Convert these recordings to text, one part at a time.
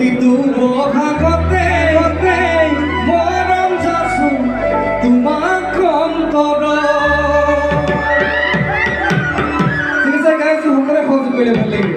প্ৰতিটো বহাগতে মৰম যাচো তোমাক অন্তৰ। ঠিক আছে গাইছো, সকলোৱে সহযোগ কৰিলে ভাল লাগিব।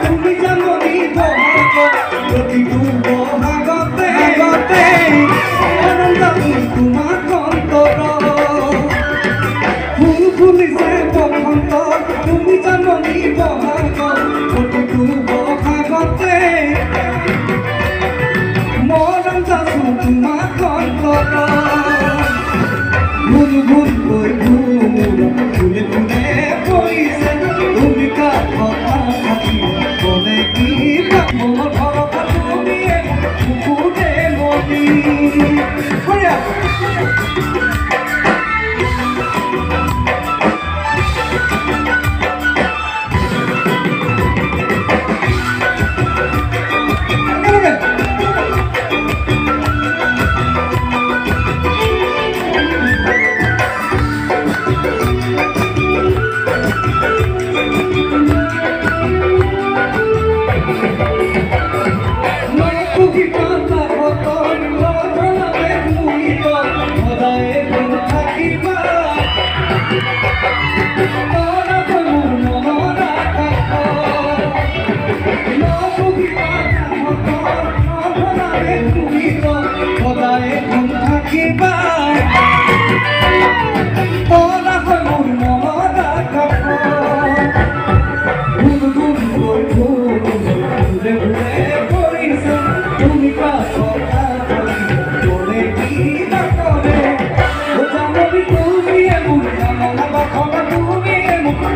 তুমি জাননি বহাগ প্ৰতিটো বহাগতে আনন্দ তোমাক অন্তৰ। ফুল ফুলিছে বসন্ত তুমি জাননি বহাগ প্ৰতিটো বহাগতে মৰম যাচো তোমাক অন্তৰ। ভুল ভুলকৈ ভুমুৰ ফুলে ফুলে পৰিছে তুমি কাষত বলে কি মনৰ ঘৰত তুমিয়ে বুকুতে মনি।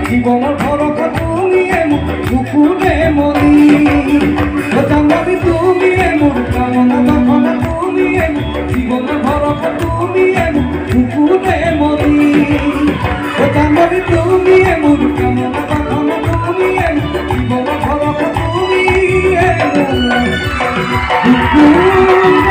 জীবনৰ ঘৰত তুমিয়ে মোক বুকুৰে মনি জানবি তুমিয়ে মোৰ কামনা বাসনা তুমিয়ে জীবনৰ ঘৰত তুমিয়ে মোক বুকুৰে মনি জানবি তুমিয়ে মোৰ কামনা বাসনা তুমিয়ে জীবনৰ ঘৰত তুমিয়ে বুকুৰে মনি।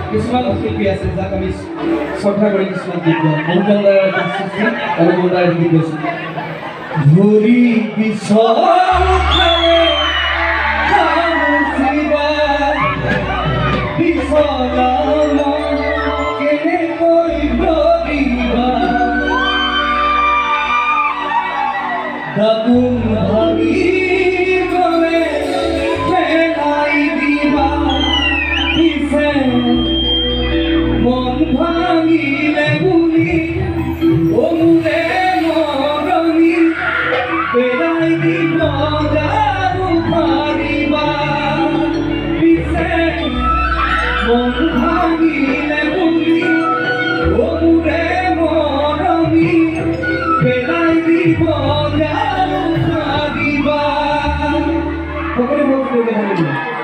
কিছুমান শিল্পী আছে যাক আমি শ্ৰদ্ধা কৰি কিছুমান গীত গাওঁ অনুপমদাৰ অনুপমদাৰ গীত গাইছোঁ ধৰি মন ভাঙিলে বুলি ওমুৰে মৰমি পেলাই দিব জানো পাৰিবা পিছে মন ভাঙিলে বুলি ওমুৰে মৰমি পেলাই দিব জানো পাৰিবা সকলোৱে বহুত ভাল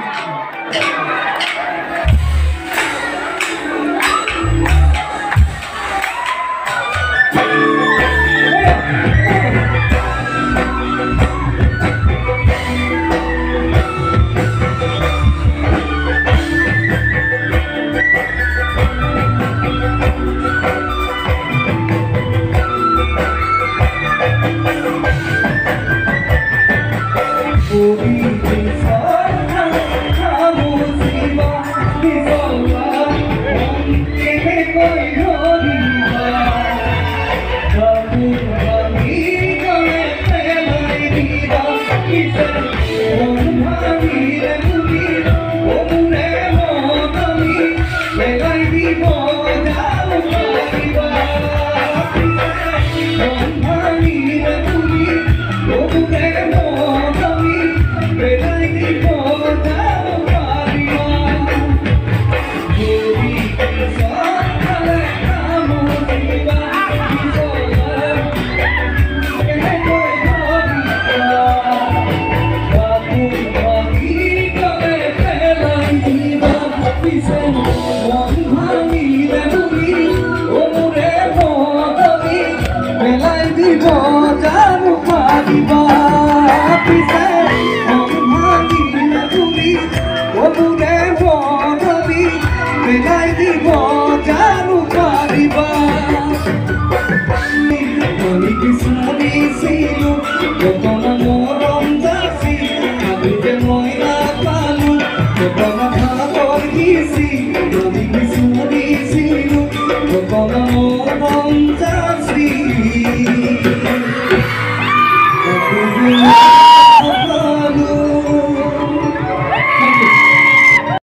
You're